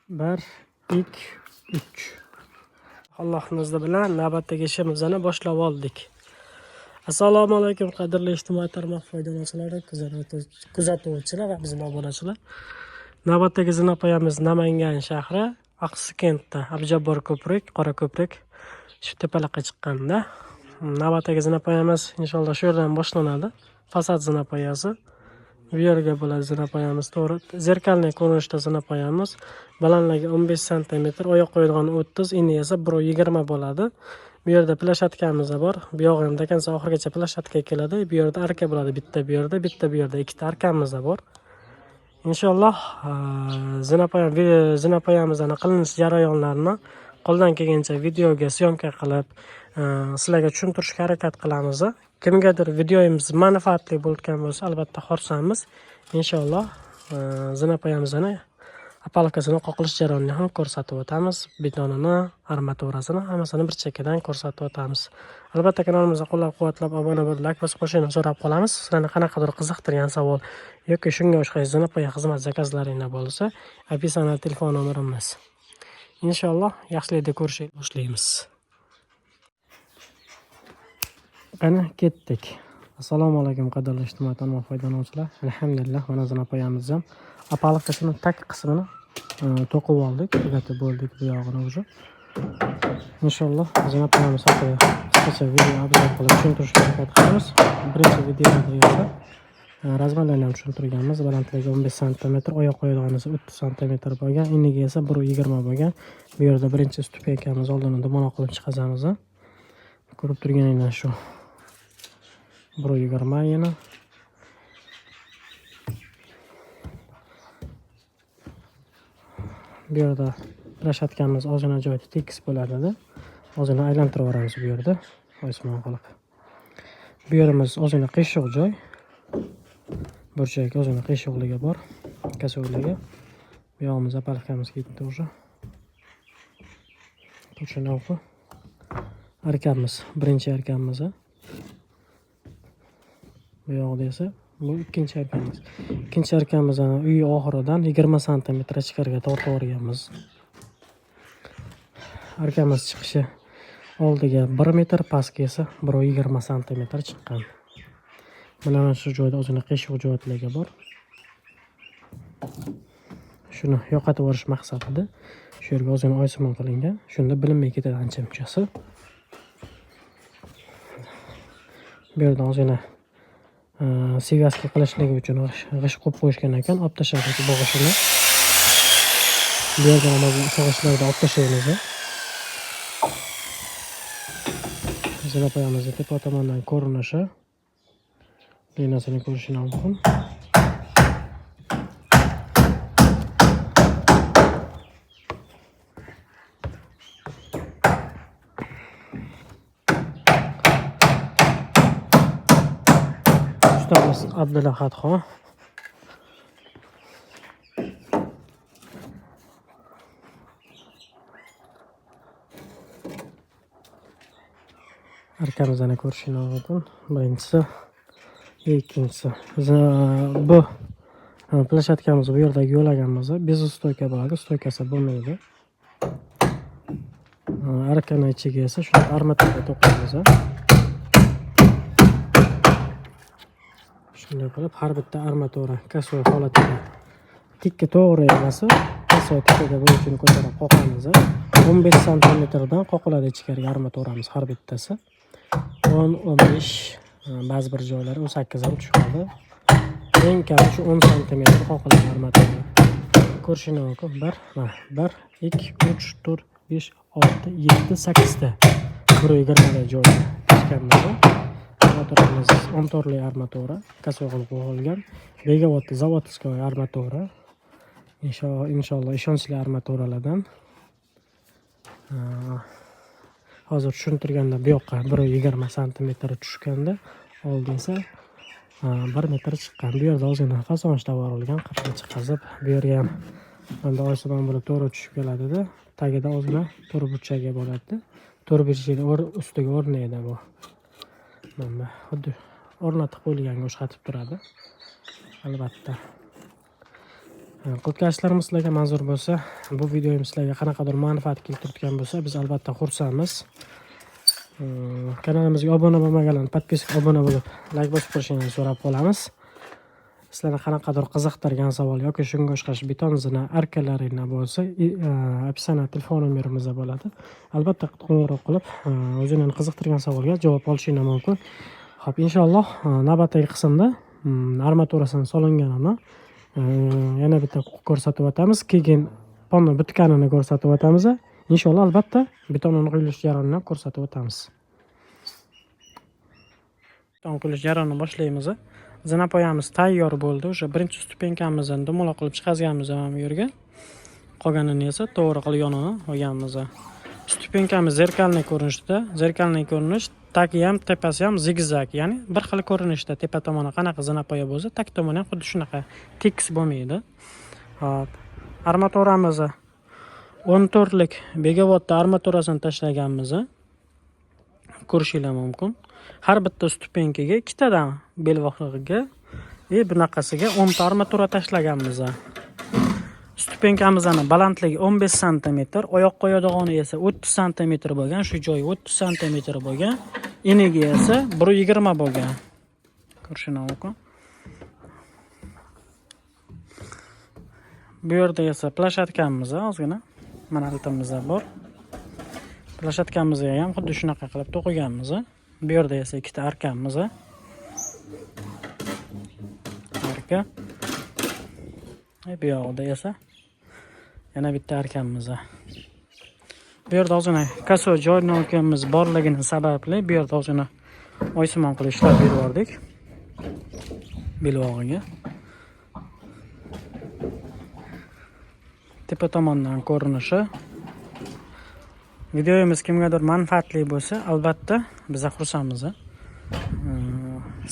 1, 2, 3. Allohning izni bilan navbatdagi ishimizni boshlab oldik. Assalomu alaykum qadrli ijtimoiy tarmoq foydalanuvchilari, kuzatuvchilar va bizning obunachilar. Navbatdagi zinapoyamiz Namangan shahri, Aqsikentda Abdujabbor ko'prik, Qora ko'prik shu tepalarga chiqqanda. Navbatdagi zinapoyamiz inshaalloh shu yerdan boshlanadi. Fasad zinapoyasi. Bu yerga bo'ladi zinapoyamiz, to'g'ri. Zerkalniy ko'rinishda zinapoyamiz. Balandligi 15 cm, oyoq qo'yilgan 30, eni esa 1.20 bo'ladi. Bu yerda plashatkamiz bor. Bu yog'ini dekansa oxirigacha plashatka keladi. Bu yerda arka bo'ladi, bitta bu yerda, bitta bu yerda, ikkita arkamiz bor. Inshaalloh zinapoyamizning qilinish jarayonlarini qo'ldan kelgancha videoga syomka qilib sizlarga tushuntirishga harakat qilamiz. Kimgadir videomiz manfaatli bo'lgan bo'lsa, albatta xursandmiz. Inshaalloh zinapoyamizni apalkasini qoqilish jarayonini ham ko'rsatib o'tamiz. Betonini, armaturasini hammasini bir chekkadan ko'rsatib o'tamiz. Albatta kanalimizga qo'llab-quvvatlab obuna bo'lib, like bosib qo'shishni so'rab qolamiz. Sizlarni qanaqadir qiziqtirgan savol yoki shunga o'xshash zinapoya xizmat zakazlaringiz bo'lsa, описание telefon nomerimiz. Inshaalloh yaxshilikda ko'rishga boshlaymiz. Qani ketdik. Assalomu alaykum qadrli ijtimoiy tarmoq foydalanuvchilar. Alhamdulillah, mana zinapoyamiz ham apalkasini tak qismini to'qib oldik, tugatib bo'ldik bu yog'ini уже. Inshaalloh zinapoyamiz haqida qisqacha video obzor qilib tushuntirishga harakat qilamiz. Birinchi videoda esa razmarlarni ham tushuntirganmiz. Balandligi 15 cm, oyoq qo'yilgani esa 30 cm bo'lgan, eniga esa 1.20 bo'lgan. Bu yerda birinchi stupenkamiz oldini dumaloq qilib chiqazamiz. Ko'rib turganinglar shu 1.20 yana. Bu yerda plashatkamiz ozgina joyda tekis bo'ladi. Ozgina aylantirib yuboramiz bu yerda. Osmon qilib. Bu yerimiz ozgina qiyshiq joy. Burchak ozgina qiyshiqligi bor. Kasogligi. Bu yog'imiz apalkamiz ketdi уже. Tushunavku. Arkamiz, birinchi arkamiz. Bu yoqda esa bu ikkinchi arkamiz. Ikkinchi arkamizni uy oxiridan 20 cm ichkariga tortib o'rganmiz. Arkamiz chiqishi oldiga 1 metr, pastga esa 1.20 cm chiqqan. Mana shu joyda o'zini qiyshiq joyligi bor. Shuni yo'qotib yuborish maqsadida shu yerga o'zini oysimon qilingan. Shunda bilinmay ketadi ancha munchasi. Bu yerda o'zini sevyaska qilishligi uchun g'isht qo'yib qo'yishgan ekan, olib tashladik bog'ishini. Bu yerda ham sig'ishlarda olib tashlaymiz. Zinapoyamizni tepa tomondan ko'rinishi. Bu narsani ko'rishingiz mumkin. Ustamiz Abdulahadxon. Arkamizni ko'rishingiz mumkin. Birinchisi, ikkinchisi. Bu plashatkamiz bu yerda yo'laganmiz. Bez stoyka bo'ladi, stoykasi bo'lmaydi. Arkani ichiga esa shuni armatura to'qiymiz. Shunday qilib har bitta armatura kasoy holatida tikka to'g'ri emas, kasoy tikkaga bo'lishini ko'tarib qoqamiz. 15 cm dan qoqiladi ichkariga armaturamiz har bittasi. 10, 15, ba'zi bir joylari 18 ham tushadi. Eng kami shu 10 cm qoqiladi armatura. Ko'rishingiz mumkin. 1, 2, 3, 4, 5, 6, 7, 8 ta. 1.20 joyi chiqqanmiz. Armaturamiz 10 torli armatura, kasoy qilib qo'yilgan. Begavodda zavodskiy armatura. Inshaalloh ishonchli armaturalardan. Hozir tushuntirganda bu yoqqa 1.20 cm tushganda, oldi esa 1 metr chiqqan. Bu yerda o'zini fasonchda borilgan, qirqqa chiqazib, bu yerga ham endi oysimon bo'lib to'g'ri tushib keladi-da. Tagida o'zini to'rt burchagi bo'ladi. To'rt burchagi ustiga o'rnaydi bu. Mana xuddi o'rnatib qo'yilganga o'xshatib turadi. Albatta. Qilgan sizlarga manzur bo'lsa, bu videomiz sizlarga qanaqadir manfaat keltirgan bo'lsa, biz albatta xursandmiz. Kanalimizga obuna bo'lmaganlar podpiska obuna bo'lib, like bosib qo'yishingizni so'rab qolamiz. Sizlarni qanaqadir qiziqtirgan savol yoki shunga o'xshash beton zina arkalaringlar bo'lsa, описание telefon nomerimiz bo'ladi. Albatta qo'ng'iroq qilib, o'zingizning qiziqtirgan savolga javob olishingiz mumkin. Xo'p, inshaalloh navbatdagi qismda armaturasini solinganini yana bitta ko'rsatib o'tamiz. Keyin ponni bitganini ko'rsatib o'tamiz. Inshaalloh albatta betonning quyilish jarayonini ko'rsatib o'tamiz. Beton quyilish jarayonini boshlaymiz. Zinapoyamiz tayyor bo'ldi. O'sha birinchi stupenkamizni dumaloq qilib chiqazganmiz bu yerga. Qolganini esa to'g'ri qilib yonini olganmiz. Stupenkamiz zerkalniy ko'rinishda, zerkalniy ko'rinish, tagi ham, tepasi ham zigzag, ya'ni bir xil ko'rinishda. Tepa tomoni qanaqa zinapoya bo'lsa, tag tomoni ham xuddi shunaqa tekis bo'lmaydi. Hop. Armaturamiz 14 lik megawatt armaturasini tashlaganmiz. Ko'rishingiz mumkin. Har bitta stupenkaga ikkitadan belvoqligiga bunaqasiga 10 ta armatura tashlaganmiz. Stupenkamizning balandligi 15 sm, oyoq qo'yadig'ini esa 30 sm bo'lgan, shu joyi 30 sm bo'lgan, eniga esa 1.20 bo'lgan. Ko'rishingiz mumkin. Bu yerda esa plashatkamiz ozgina mana altimiz bor. Plashatkamizga ham xuddi shunaqa qilib to'qiganmiz. Bu yerda esa ikkita arkamiz. Arka. Bu yoqda esa yana bitta arkamiz. Bu yerda ozgina kaso joynoyimiz borligini sababli bu yerda ozgina oysimon qilib ishlab berib yubordik. Belvog'iga. Tepa tomondan ko'rinishi. Videomiz kimgadir manfaatli bo'lsa, albatta biz xursandmiz.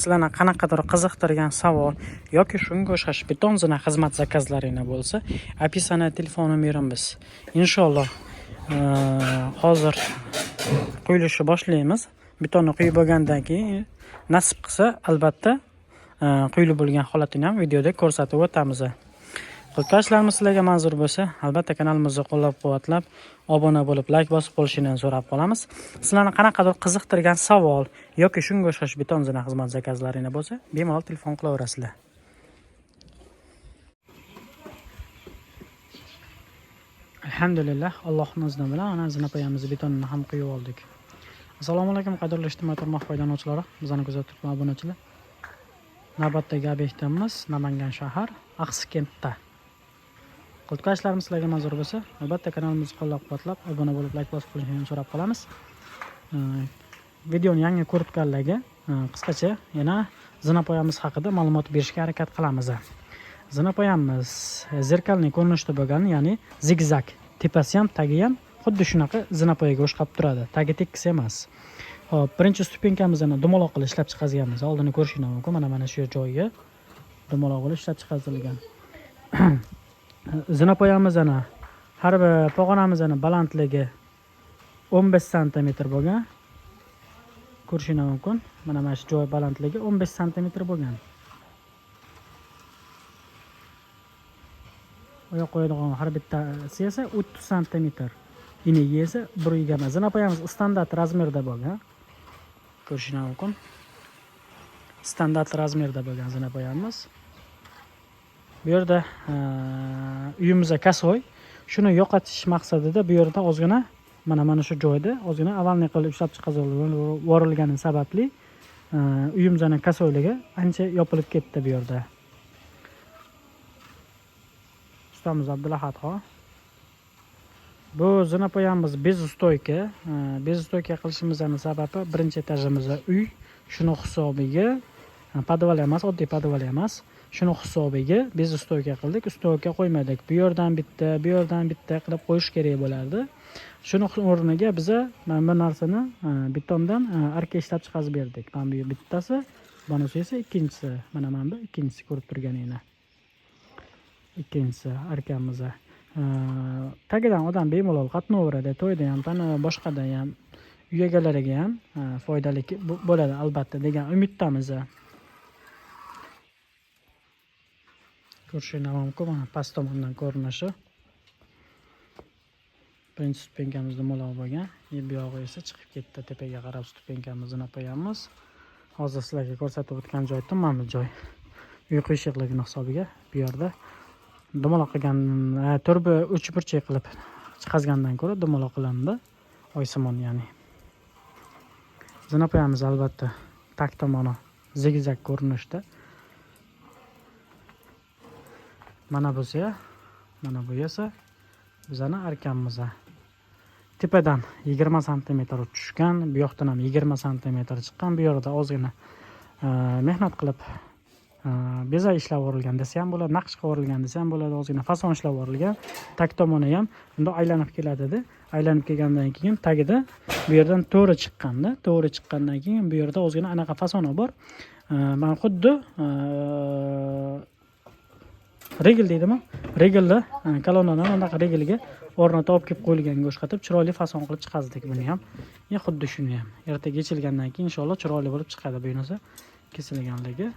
Sizlarni qanaqadir qiziqtirgan savol yoki shunga o'xshash beton zina xizmat zakazlaringiz bo'lsa, описание telefon nomerimiz. Inshaalloh hozir quyilishni boshlaymiz. Betonni quyib bo'lgandan keyin nasib qilsa, albatta quyilib bo'lgan holatini ham videoda ko'rsatib o'tamiz. Qilgan sizlarga manzur bo'lsa, albatta kanalimizni qo'llab-quvvatlab, obuna bo'lib, like bosib qo'yishingizni so'rab qolamiz. Sizlarni qanaqadir qiziqtirgan savol yoki shunga o'xshash beton zina xizmat zakazlaringiz bo'lsa, bemalol telefon qilaverasizlar. Alhamdulillah, Allohning izni bilan ana zinapoyamizni betonini ham quyib oldik. Assalomu alaykum qadrli ijtimoiy tarmoq foydalanuvchilari, bizani kuzatib turgan obunachilar. Navbatdagi obyektimiz Namangan shahar, Axsikentda. Qilgan sizlarga manzur bo'lsa, albatta kanalimizni qo'llab-quvvatlab, obuna bo'lib, like bosib qo'yishingizni so'rab qolamiz. Videoni yangi ko'rganlarga qisqacha yana zinapoyamiz haqida ma'lumot berishga harakat qilamiz. Zinapoyamiz zerkalniy ko'rinishda bo'lgan, ya'ni zigzag, tepasi ham, tagi ham xuddi shunaqa zinapoyaga o'xshab turadi. Tagi tekis emas. Hop, birinchi stupenkamizni dumaloq qilib ishlab chiqazganmiz. Oldini ko'rishingiz mumkin. Mana shu joyiga dumaloq qilib ishlab chiqarilgan. Zinapoyamizni har bir pog'onamizning balandligi 15 sm bo'lgan. Ko'rishingiz mumkin. Mana shu joy balandligi 15 sm bo'lgan. Oyoq qo'yadigan har bittasi esa 30 sm. Eniga esa 1.20. Zinapoyamiz standart razmerda bo'lgan. Ko'rishingiz mumkin. Standart razmerda bo'lgan zinapoyamiz. Bu yerda uyimizga kasoy. Shuni yo'qotish maqsadida bu yerda ozgina mana shu joyda ozgina avalniy qilib ishlab chiqarilgani sababli uyimizning kasoyligi ancha yopilib ketdi bu yerda. Ustamiz Abdulahadxon. Bu zinapoyamiz bezustoyka. Bezustoyka qilishimizning sababi birinchi etajimizda uy, shuni hisobiga podval emas, oddiy podval emas. Shuni hisobiga bezustoyka qildik, ustoyka qo'ymadik. Bu yerdan bitta qilib qo'yish kerak bo'lardi. Shuni o'rniga biz bu narsani betondan arka ishlab chiqarib berdik. Mana bu bittasi, bunisi esa ikkinchisi. Mana bu ikkinchisi ko'rib turganingiz. Ikkinchisi arkamiz. Tagidan odam bemalol qatnaveradi, to'yda ham, tana boshqada ham, uy egalariga ham foydali bo'ladi albatta degan umiddamiz. Ko'rishinglar mumkin. Mana past tomondan ko'rinishi. Birinchi stupenkamiz dumaloq bo'lgan. Bu yog'i esa chiqib ketdi. Tepaga qarab stupenkamizni qo'yamiz. Hozir sizlarga ko'rsatib o'tgan joy tumanli joy. Uyqu eshiqligini hisobiga bu yerda dumaloq qilgan turbi 3 burchak qilib chiqazgandan ko'ra dumaloq qilindi. Oysimon ya'ni. Zina qo'yamiz albatta. Tak tomoni zigzag ko'rinishda. Mana bu esa bizani arkamimiz. Tepadan 20 sm tushgan, bu yoqdan ham 20 sm chiqqan. Bu yerda ozgina mehnat qilib beza ishlab o'rilgan desa ham bo'ladi, naqsh qilib o'rilgan desa ham bo'ladi, ozgina fason ishlab o'rilgan. Tak tomoni ham bunda aylanib keladi. Aylanib kelgandan keyin tagida bu yerdan to'g'ri chiqqanda, to'g'ri chiqqandan keyin bu yerda ozgina anaqa fasoni bor. Men xuddi regl deydimi? Reglda kolonnadan anaqa reglga o'rnatib olib kelib qo'yilganga o'xshatib chiroyli fason qilib chiqazdik buni ham. Xuddi shuni ham. Ertaga yechilgandan keyin inshaalloh chiroyli bo'lib chiqadi bu narsa kesilganligi.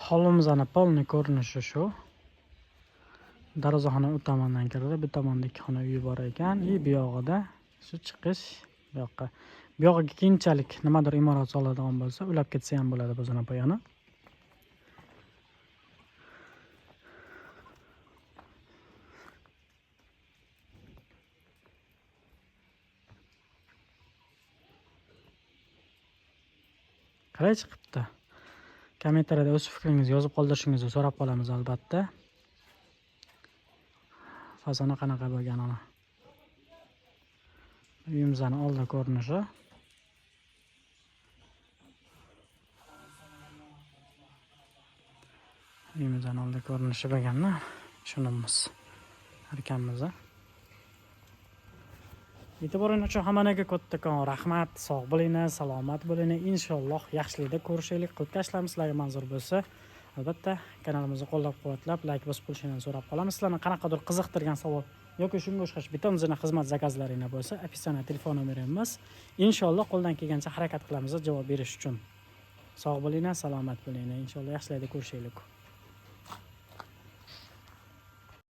Hovlimizning polni ko'rinishi shu. Darvozaxona u tomondan kiradi, bu tomonda ikki xona uy bor ekan. Bu yog'ida shu chiqish bu yoqqa. Bu yog'iga keyinchalik nimadir imorat soladigan bo'lsa, ulab ketsa ham bo'ladi bu zona poyani. Qalay chiqibdi? Kommentariyada o'z fikringizni yozib qoldirishingizni so'rab qolamiz albatta. Fasona qanaqa bo'lganini. Uyimizning oldi ko'rinishi. Uyimizning oldi ko'rinishi bo'lganmi? Tushunamiz. Arkamizda. E'tiboringiz uchun hammaga kattakon rahmat. Sog' bo'linglar, salomat bo'linglar. Inshaalloh yaxshilikda ko'rishaylik. Qilib tashlaymiz sizlarga manzur bo'lsa. Albatta kanalimizni qo'llab-quvvatlab, like bosib qo'yishingizni so'rab qolamiz. Sizlarni qanaqadir qiziqtirgan savol yoki shunga o'xshash bitta xizmat zakazlaringiz bo'lsa, opisiyaga telefon nomerimiz. Inshaalloh qo'ldan kelgancha harakat qilamiz javob berish uchun. Sog' bo'linglar, salomat bo'linglar. Inshaalloh yaxshilikda ko'rishaylik.